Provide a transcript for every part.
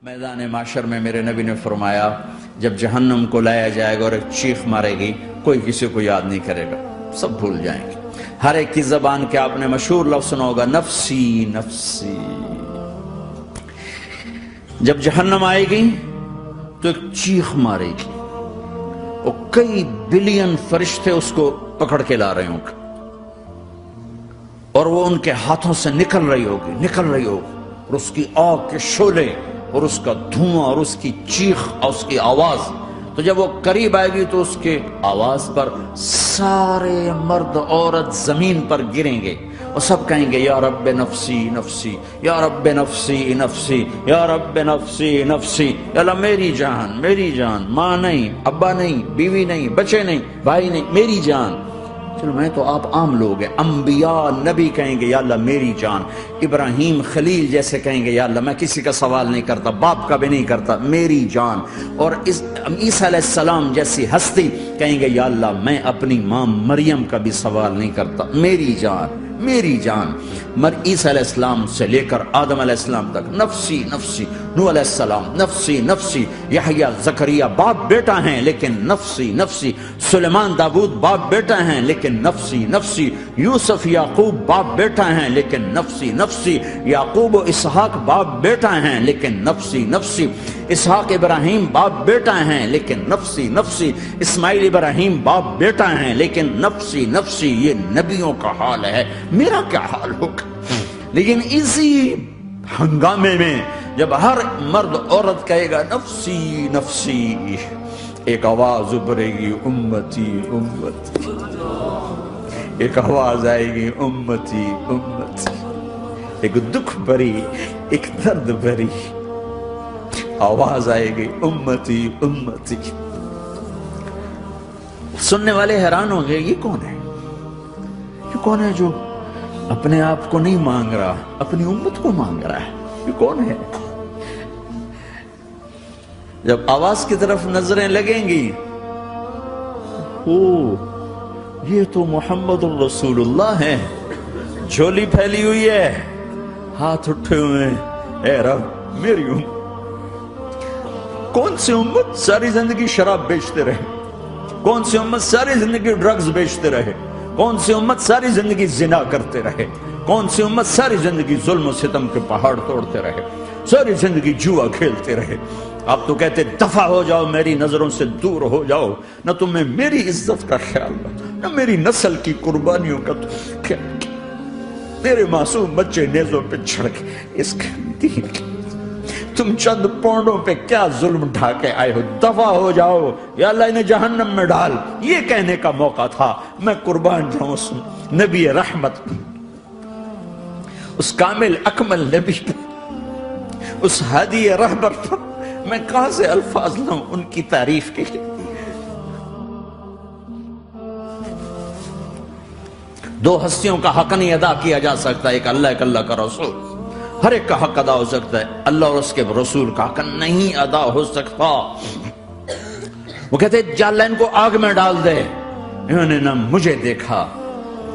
میدان معاشر میں میرے نبی نے فرمایا جب جہنم کو لایا جائے گا اور ایک چیخ مارے گی کوئی کسی کو یاد نہیں کرے گا، سب بھول جائیں گے۔ ہر ایک کی زبان کے آپ نے مشہور لفظ سنا ہوگا نفسی نفسی۔ جب جہنم آئے گی تو ایک چیخ مارے گی اور کئی بلین فرشتے اس کو پکڑ کے لا رہے ہوں گے اور وہ ان کے ہاتھوں سے نکل رہی ہوگی اور اس کی آگ کے شعلے اور اس کا دھواں اور اس کی چیخ اور اس کی آواز، تو جب وہ قریب آئے گی تو اس کے آواز پر سارے مرد عورت زمین پر گریں گے اور سب کہیں گے یا رب نفسی نفسی، یا رب نفسی نفسی، یا رب نفسی نفسی، یا اللہ میری جان، ماں نہیں، ابا نہیں، بیوی نہیں، بچے نہیں، بھائی نہیں، میری جان۔ چلو میں تو آپ عام لوگ ہیں، انبیاء نبی کہیں گے یا اللہ میری جان، ابراہیم خلیل جیسے کہیں گے یا اللہ میں کسی کا سوال نہیں کرتا، باپ کا بھی نہیں کرتا، میری جان، اور عیسیٰ علیہ السلام جیسی ہستی کہیں گے یا اللہ میں اپنی ماں مریم کا بھی سوال نہیں کرتا، میری جان میری جان۔ عیسیٰ علیہ السلام سے لے کر آدم علیہ السلام تک نفسی نفسی، نوح علیہ السلام نفسی نفسی، یحییٰ زکریا باپ بیٹا ہیں لیکن نفسی نفسی، سلیمان داؤد باپ بیٹا ہیں لیکن نفسی نفسی، یوسف یعقوب باپ بیٹا ہیں لیکن نفسی نفسی، یعقوب و اسحاق باپ بیٹا ہیں لیکن نفسی نفسی، اسحاق ابراہیم باپ بیٹا ہیں لیکن نفسی نفسی، اسماعیل ابراہیم باپ بیٹا ہیں لیکن نفسی نفسی۔ یہ نبیوں کا حال ہے، میرا کیا حال ہوگا؟ لیکن اسی ہنگامے میں جب ہر مرد عورت کہے گا نفسی نفسی، ایک آواز ابھرے گی امتی امتی، ایک آواز آئے گی امتی امتی، ایک دکھ بھری ایک درد بھری آواز آئے گی امتی امتی۔ سننے والے حیران ہوں گے یہ کون ہے، یہ کون ہے جو اپنے آپ کو نہیں مانگ رہا، اپنی امت کو مانگ رہا ہے، یہ کون ہے؟ جب آواز کی طرف نظریں لگیں گی، یہ تو محمد الرسول اللہ ہے، جھولی پھیلی ہوئی ہے، ہاتھ اٹھے ہوئے ہیں، اے رب میری امت۔ کون سی امت ساری زندگی شراب بیچتے رہے؟ کون سی امت ساری زندگی ڈرگز بیچتے رہے؟ کون سی امت ساری زندگی زنا کرتے رہے؟ کون سی امت ساری زندگی ظلم و ستم کے پہاڑ توڑتے رہے؟ ساری زندگی جوا کھیلتے رہے؟ آپ تو کہتے دفع ہو جاؤ، میری نظروں سے دور ہو جاؤ، نہ تمہیں میری عزت کا خیال نہ میری نسل کی قربانیوں کا خیال، میرے معصوم بچے نیزوں پہ چڑھ کے اس کے دین کے تم چند پونڈوں پہ کیا ظلم ڈھا کے آئے ہو، دفع ہو جاؤ یا اللہ انہیں جہنم میں ڈال۔ یہ کہنے کا موقع تھا، میں قربان جاؤں اس نبی رحمت، اس کامل اکمل نبی پر، اس ہادی رہبر پر میں کہاں سے الفاظ لوں ان کی تعریف کے لیے۔ دو ہستیوں کا حق نہیں ادا کیا جا سکتا، ایک اللہ، ایک اللہ کا رسول۔ ہر ایک کا حق ادا ہو سکتا ہے، اللہ اور اس کے رسول کا حق نہیں ادا ہو سکتا۔ وہ کہتے ہیں یا اللہ ان کو آگ میں ڈال دے، انہوں نے نہ مجھے دیکھا،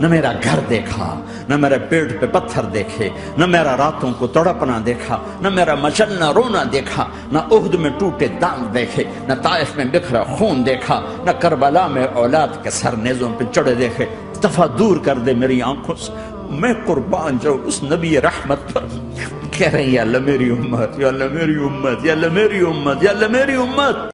نہ میرا گھر دیکھا، نہ میرے پیٹ پہ پتھر دیکھے، نہ میرا راتوں کو تڑپنا دیکھا، نہ میرا مچلنا رونا دیکھا، نہ احد میں ٹوٹے دانت دیکھے، نہ طائف میں بکھرا خون دیکھا، نہ کربلا میں اولاد کے سر نیزوں پہ چڑھے دیکھے۔ دفعہ دور کر دے میری آنکھوں سے، میں قربان جاؤں اس نبی رحمت پر۔ کہہ رہے ہیں یا اللہ میری امت، یا اللہ میری امت، یا اللہ میری امت، یا اللہ میری امت۔